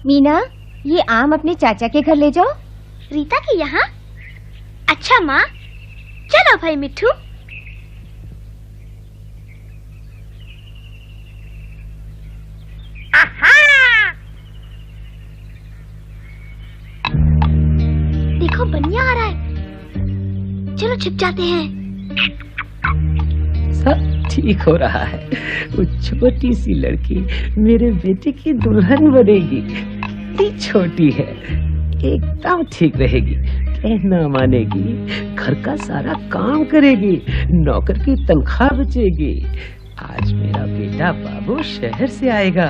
मीना, ये आम अपने चाचा के घर ले जाओ। रीता के यहाँ? अच्छा माँ, चलो भाई मिट्ठू। देखो बनिया आ रहा है, चलो छिप जाते हैं। सब ठीक हो रहा है। वो छोटी सी लड़की मेरे बेटे की दुल्हन बनेगी। इतनी छोटी है, एकदम ठीक रहेगी, कहना मानेगी, घर का सारा काम करेगी, नौकर की तनख्वाह बचेगी। आज मेरा बेटा बाबू शहर से आएगा,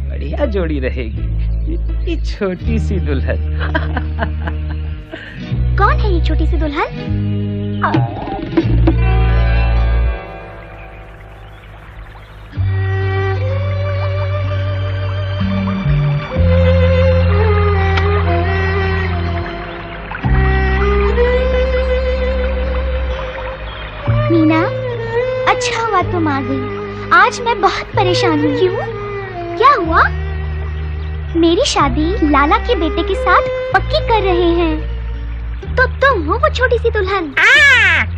बढ़िया जोड़ी रहेगी। इतनी छोटी सी दुल्हन। कौन है ये छोटी सी दुल्हन? मीना, अच्छा हुआ तुम आ गई। आज मैं बहुत परेशान हूँ। क्यों? क्या हुआ? मेरी शादी लाला के बेटे के साथ पक्की कर रहे हैं। तो तुम हो वो छोटी सी दुल्हन?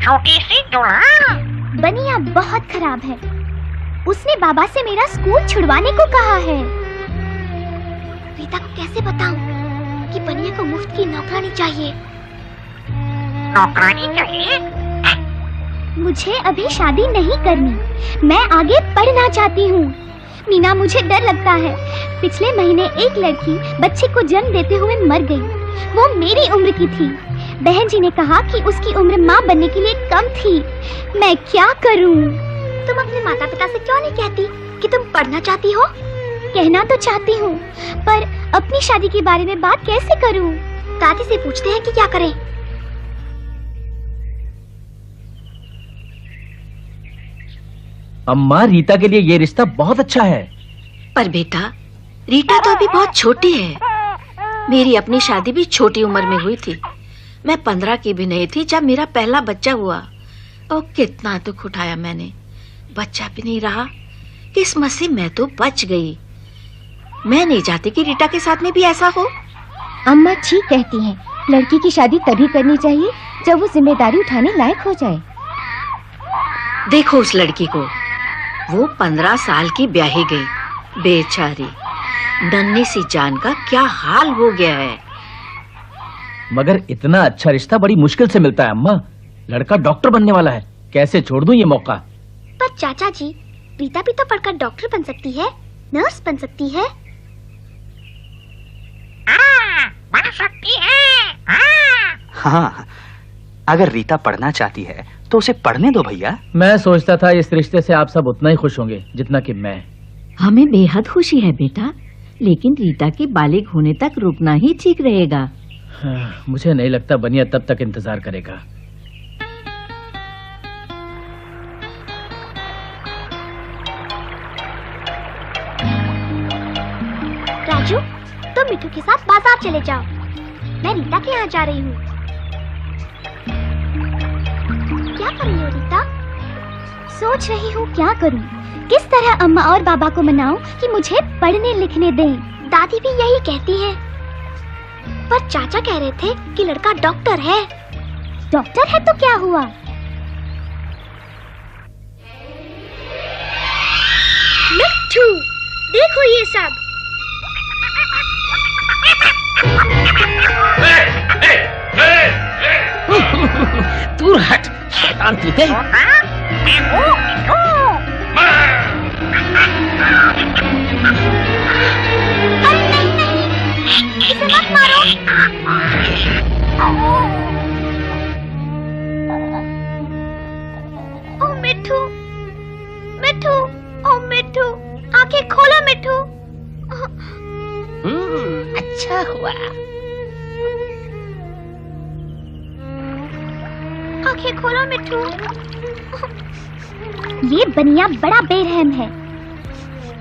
छोटी सी दुल्हन? बनिया बहुत खराब है। उसने बाबा से मेरा स्कूल छुड़वाने को कहा है। रीता को कैसे बताऊं कि बनिया को मुफ्त की नौकरानी चाहिए? नौकरानी चाहिए? मुझे अभी शादी नहीं करनी, मैं आगे पढ़ना चाहती हूँ। मीना, मुझे डर लगता है। पिछले महीने एक लड़की बच्चे को जन्म देते हुए मर गई। वो मेरी उम्र की थी। बहन जी ने कहा कि उसकी उम्र माँ बनने के लिए कम थी। मैं क्या करूँ? तुम अपने माता पिता से क्यों नहीं कहती कि तुम पढ़ना चाहती हो? कहना तो चाहती हूँ, पर अपनी शादी के बारे में बात कैसे करूँ? दादी से पूछते हैं कि क्या करें। अम्मा, रीता के लिए ये रिश्ता बहुत अच्छा है। पर बेटा, रीता तो अभी बहुत छोटी है। मेरी अपनी शादी भी छोटी उम्र में हुई थी। मैं 15 की भी नहीं थी जब मेरा पहला बच्चा हुआ। और कितना दुख उठाया मैंने। बच्चा भी नहीं रहा, किस्मत से मैं तो बच गई। मैं नहीं चाहती कि रीता के साथ में भी ऐसा हो। अम्मा ठीक कहती हैं, लड़की की शादी तभी करनी चाहिए जब वो जिम्मेदारी उठाने लायक हो जाए। देखो उस लड़की को, वो 15 साल की ब्याही गई, बेचारी। नन्ही सी जान का क्या हाल हो गया है। मगर इतना अच्छा रिश्ता बड़ी मुश्किल से मिलता है अम्मा। लड़का डॉक्टर बनने वाला है, कैसे छोड़ दूं ये मौका? पर चाचा जी, रीता भी तो पढ़कर डॉक्टर बन सकती है, नर्स बन सकती है। बन सकती है। हाँ, अगर रीता पढ़ना चाहती है तो उसे पढ़ने दो भैया। मैं सोचता था इस रिश्ते से आप सब उतना ही खुश होंगे जितना कि मैं। हमें बेहद खुशी है बेटा, लेकिन रीता के बालिग होने तक रुकना ही ठीक रहेगा। हाँ, मुझे नहीं लगता बनिया तब तक इंतजार करेगा। राजू, तुम मिठू के साथ बाजार चले जाओ। मैं रीता के यहाँ जा रही हूँ। क्या कर रही हो रीता? सोच रही हूँ क्या करूँ, किस तरह अम्मा और बाबा को मनाऊं कि मुझे पढ़ने लिखने दें। दादी भी यही कहती है, पर चाचा कह रहे थे कि लड़का डॉक्टर है। डॉक्टर है तो क्या हुआ? मिट्ठू, देखो ये सब। दूर हट, शैतान पीते। अरे नहीं नहीं, इसे मत मारो। ओ मिट्ठू, मिट्ठू, ओ मिट्ठू, आंखें खोलो मिट्ठू। अच्छा हुआ। आंखें खोलो मिट्ठू। ये बनिया बड़ा बेरहम है।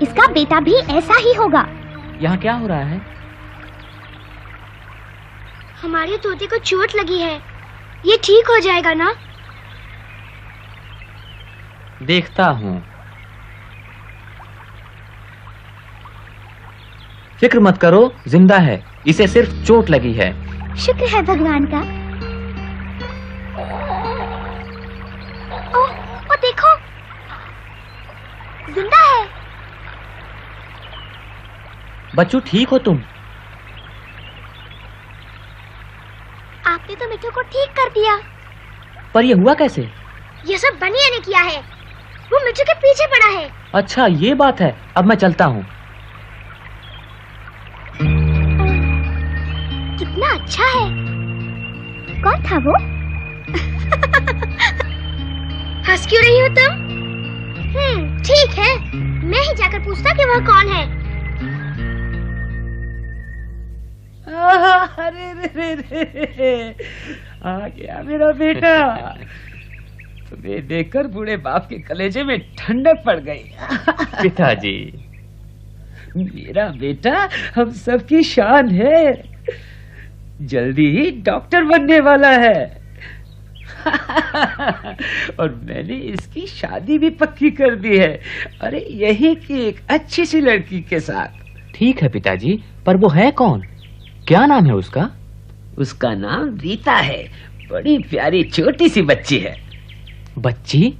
इसका बेटा भी ऐसा ही होगा। यहाँ क्या हो रहा है? हमारे तोते को चोट लगी है, ये ठीक हो जाएगा ना? देखता हूँ। फिक्र मत करो, जिंदा है, इसे सिर्फ चोट लगी है। शुक्र है भगवान का। ओ देखो, जिंदा है। बच्चू ठीक हो तुम? आपने तो मिठू को ठीक कर दिया। पर ये हुआ कैसे? ये सब बनिया ने किया है। वो मिठू के पीछे पड़ा है। अच्छा ये बात है, अब मैं चलता हूँ। कितना अच्छा है। कौन था वो? हंस क्यों रही हो तुम? ठीक है, मैं ही जाकर पूछता कि वह कौन है। अरे रे रे रे, आ गया मेरा बेटा। तुम्हें देखकर बूढ़े बाप के कलेजे में ठंडक पड़ गई। पिताजी, मेरा बेटा हम सबकी शान है, जल्दी ही डॉक्टर बनने वाला है। और मैंने इसकी शादी भी पक्की कर दी है। अरे यही कि एक अच्छी सी लड़की के साथ। ठीक है पिताजी, पर वो है कौन? क्या नाम है उसका? उसका नाम रीता है। बड़ी प्यारी छोटी सी बच्ची है। बच्ची?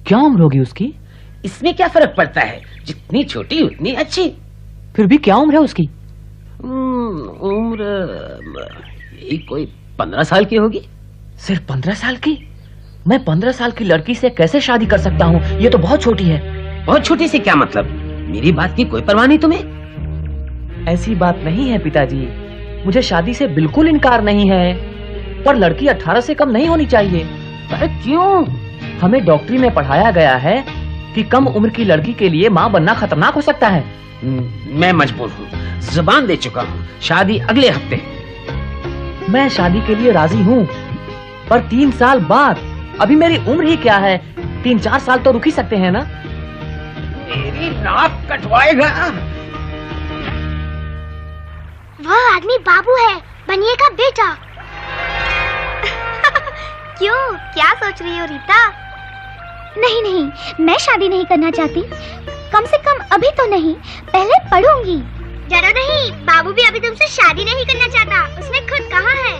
क्या उम्र होगी उसकी? इसमें क्या फर्क पड़ता है, जितनी छोटी उतनी अच्छी। फिर भी क्या उम्र है उसकी? उम्र यही कोई 15 साल की होगी। सिर्फ 15 साल की? मैं 15 साल की लड़की से कैसे शादी कर सकता हूँ? ये तो बहुत छोटी है। बहुत छोटी से क्या मतलब? मेरी बात की कोई परवाह नहीं तुम्हें? ऐसी बात नहीं है पिताजी, मुझे शादी से बिल्कुल इनकार नहीं है, पर लड़की 18 से कम नहीं होनी चाहिए। पर क्यों? हमें डॉक्टरी में पढ़ाया गया है कि कम उम्र की लड़की के लिए माँ बनना खतरनाक हो सकता है। मैं मजबूर हूँ, जुबान दे चुका हूँ, शादी अगले हफ्ते। मैं शादी के लिए राजी हूँ, पर 3 साल बाद। अभी मेरी उम्र ही क्या है, 3-4 साल तो रुक ही सकते हैं ना? मेरी नाक कटवाएगा। वह आदमी बाबू है, बनिए का बेटा। क्यों, क्या सोच रही हो रीता? नहीं, मैं शादी नहीं करना चाहती। कम से कम अभी तो नहीं, पहले पढ़ूंगी। डरो नहीं, बाबू भी अभी तुमसे शादी नहीं करना चाहता। उसने खुद कहा है।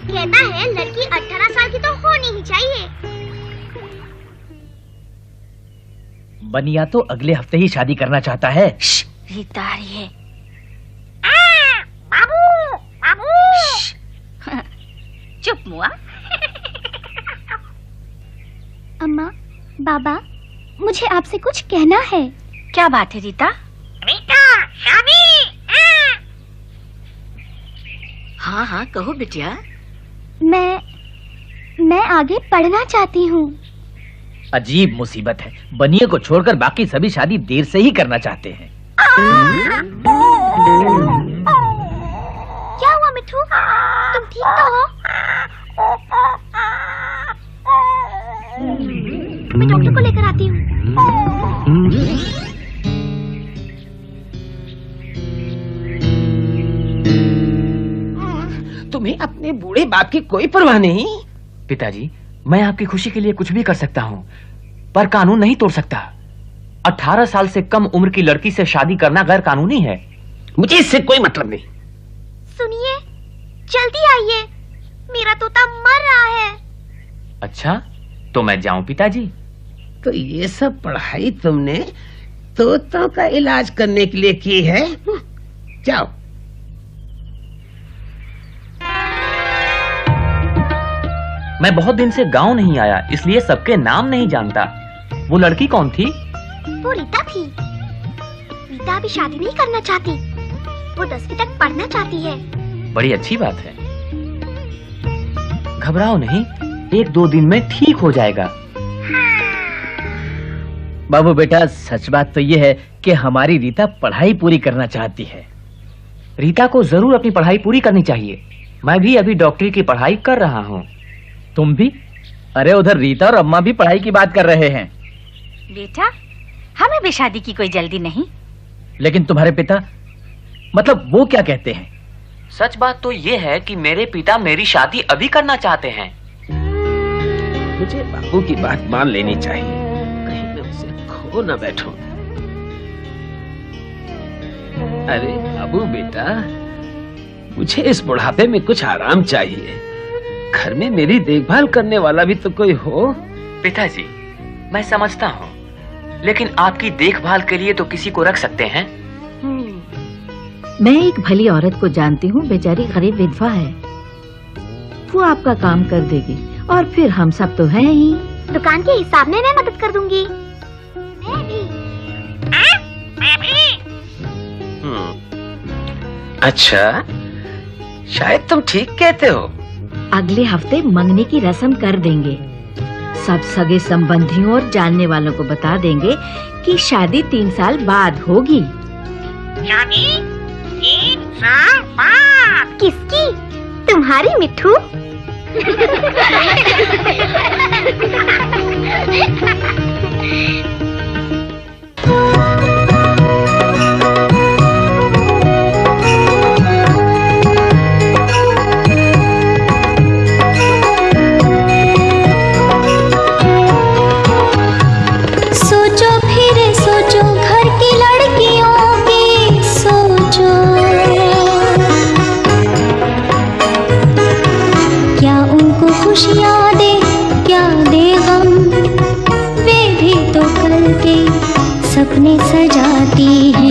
कहता है लड़की 18 साल की तो होनी ही चाहिए। बनिया तो अगले हफ्ते ही शादी करना चाहता है। रीता आ रही है। बाबू बाबू। चुप मुआ। अम्मा, बाबा, मुझे आपसे कुछ कहना है। क्या बात है रीता? रीता, शादी। हाँ हाँ कहो बिटिया। मैं आगे पढ़ना चाहती हूँ। अजीब मुसीबत है, बनिए को छोड़कर बाकी सभी शादी देर से ही करना चाहते हैं। क्या हुआ मिठू? तुम ठीक तो हो? मैं डॉक्टर को लेकर आती हूँ। तुम्हें अपने बूढ़े बाप की कोई परवाह नहीं? पिताजी, मैं आपकी खुशी के लिए कुछ भी कर सकता हूँ, पर कानून नहीं तोड़ सकता। 18 साल से कम उम्र की लड़की से शादी करना गैर कानूनी है। मुझे इससे कोई मतलब नहीं। सुनिए, जल्दी आइए, मेरा तोता मर रहा है। अच्छा, तो मैं जाऊं पिताजी? तो ये सब पढ़ाई तुमने तोतों का इलाज करने के लिए की है? जाओ। मैं बहुत दिन से गांव नहीं आया, इसलिए सबके नाम नहीं जानता। वो लड़की कौन थी? वो रीता थी। रीता अभी शादी नहीं करना चाहती, वो 10वीं तक पढ़ना चाहती है। बड़ी अच्छी बात है। घबराओ नहीं, 1-2 दिन में ठीक हो जाएगा। बाबू बेटा, सच बात तो ये है कि हमारी रीता पढ़ाई पूरी करना चाहती है। रीता को जरूर अपनी पढ़ाई पूरी करनी चाहिए। मैं भी अभी डॉक्टरी की पढ़ाई कर रहा हूँ। तुम भी? अरे उधर रीता और अम्मा भी पढ़ाई की बात कर रहे हैं। बेटा, हमें भी शादी की कोई जल्दी नहीं। लेकिन तुम्हारे पिता, मतलब वो क्या कहते हैं? सच बात तो ये है कि मेरे पिता मेरी शादी अभी करना चाहते हैं। मुझे बाबू की बात मान लेनी चाहिए, कहीं मैं उसे खो न बैठूं। अरे बाबू बेटा, मुझे इस बुढ़ापे में कुछ आराम चाहिए। घर में मेरी देखभाल करने वाला भी तो कोई हो। पिताजी, मैं समझता हूँ, लेकिन आपकी देखभाल के लिए तो किसी को रख सकते हैं। मैं एक भली औरत को जानती हूँ, बेचारी गरीब विधवा है। वो आपका काम कर देगी और फिर हम सब तो हैं ही। दुकान के हिसाब में मैं मदद कर दूंगी। मैं भी। मैं भी। अच्छा, शायद तुम ठीक कहते हो। अगले हफ्ते मंगनी की रस्म कर देंगे। सब सगे संबंधियों और जानने वालों को बता देंगे कि शादी 3 साल बाद होगी। शादी 3 साल बाद। किसकी? तुम्हारी मिट्ठू। सोचो फिर सोचो घर की लड़कियों की सोचो, क्या उनको खुशियाँ दे क्या दे गम, वे भी तो कल के सपने सजाती है।